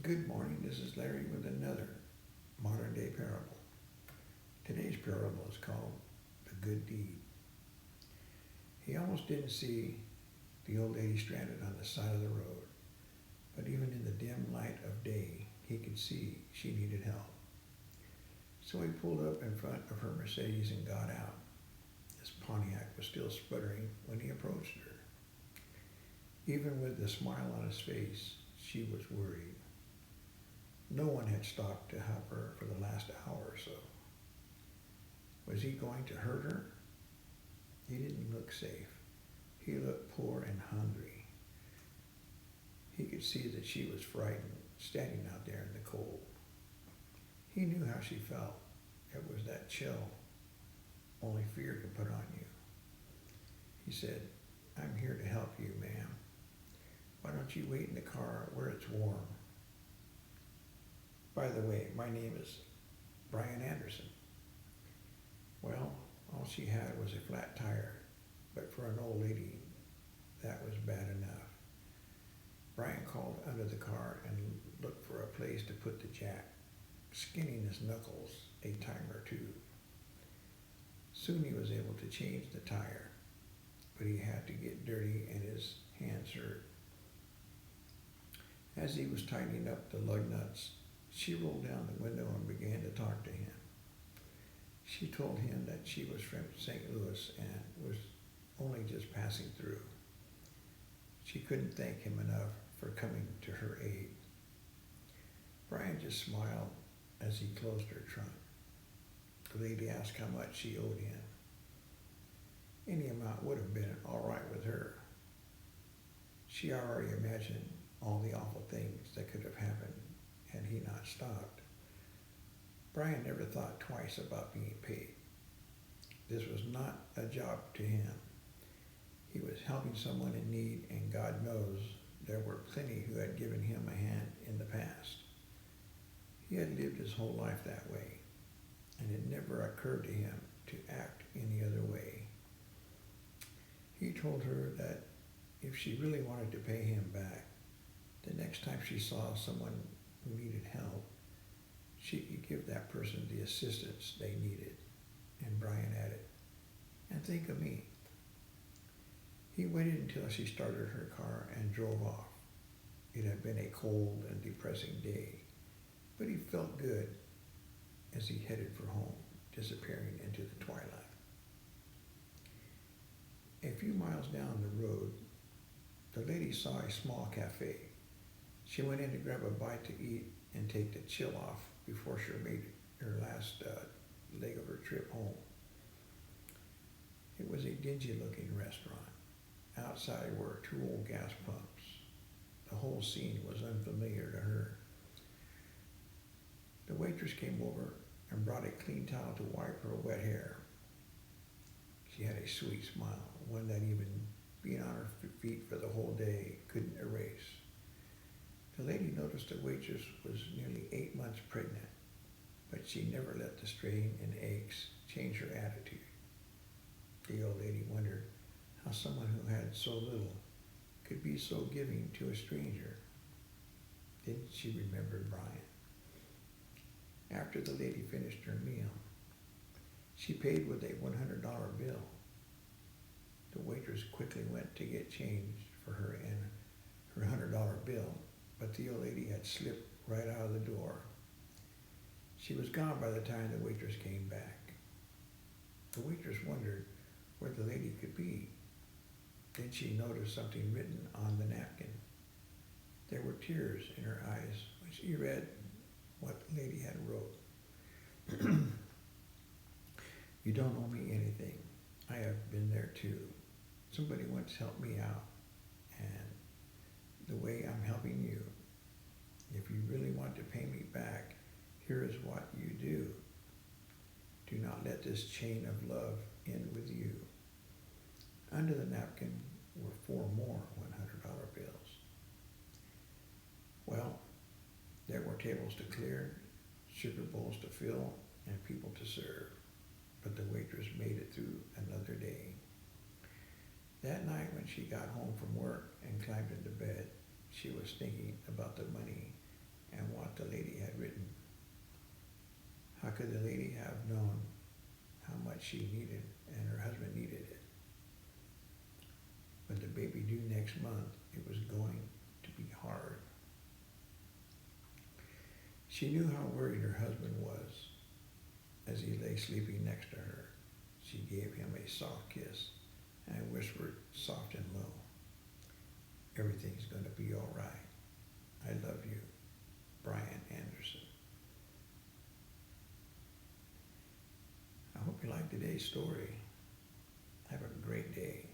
Good morning, this is Larry with another modern day parable. Today's parable is called The Good Deed. He almost didn't see the old lady stranded on the side of the road, but even in the dim light of day, he could see she needed help. So he pulled up in front of her Mercedes and got out. His Pontiac was still sputtering when he approached her. Even with the smile on his face, she was worried. No one had stopped to help her for the last hour or so. Was he going to hurt her? He didn't look safe. He looked poor and hungry. He could see that she was frightened, standing out there in the cold. He knew how she felt. It was that chill only fear could put on you. He said, "I'm here to help you, ma'am. Why don't you wait in the car where it's warm? By the way, my name is Brian Anderson." Well, all she had was a flat tire, but for an old lady, that was bad enough. Brian called under the car and looked for a place to put the jack, skinning his knuckles a time or two. Soon he was able to change the tire, but he had to get dirty and his hands hurt. As he was tightening up the lug nuts, she rolled down the window and began to talk to him. She told him that she was from St. Louis and was only just passing through. She couldn't thank him enough for coming to her aid. Brian just smiled as he closed her trunk. The lady asked how much she owed him. Any amount would have been all right with her. She already imagined all the awful things that could have happened had he not stopped. Brian never thought twice about being paid. This was not a job to him. He was helping someone in need, and God knows there were plenty who had given him a hand in the past. He had lived his whole life that way, and it never occurred to him to act any other way. He told her that if she really wanted to pay him back, the next time she saw someone who needed help, she could give that person the assistance they needed. And Brian added, "And think of me." He waited until she started her car and drove off. It had been a cold and depressing day, but he felt good as he headed for home, disappearing into the twilight. A few miles down the road, the lady saw a small cafe. She went in to grab a bite to eat and take the chill off before she made her last leg of her trip home. It was a dingy-looking restaurant. Outside were two old gas pumps. The whole scene was unfamiliar to her. The waitress came over and brought a clean towel to wipe her wet hair. She had a sweet smile, one that even being on her feet for the whole day couldn't erase. The lady noticed the waitress was nearly 8 months pregnant, but she never let the strain and aches change her attitude. The old lady wondered how someone who had so little could be so giving to a stranger. Then she remembered Brian. After the lady finished her meal, she paid with a $100 bill. The waitress quickly went to get change for her and her $100 bill, but the old lady had slipped right out of the door. She was gone by the time the waitress came back. The waitress wondered where the lady could be. Then she noticed something written on the napkin. There were tears in her eyes when she read what the lady had wrote. "You don't owe me anything. I have been there too. Somebody once helped me out, and the way I'm helping you. If you really want to pay me back, here is what you do. Do not let this chain of love end with you." Under the napkin were 4 more $100 bills. Well, there were tables to clear, sugar bowls to fill, and people to serve. But the waitress made it through another day. That night when she got home from work and climbed into bed, she was thinking about the money known how much she needed and her husband needed it. With the baby due next month, it was going to be hard. She knew how worried her husband was as he lay sleeping next to her. She gave him a soft kiss and whispered soft and low, "Everything's going to be all right. I love you, Brian Anderson." I hope you liked today's story. Have a great day.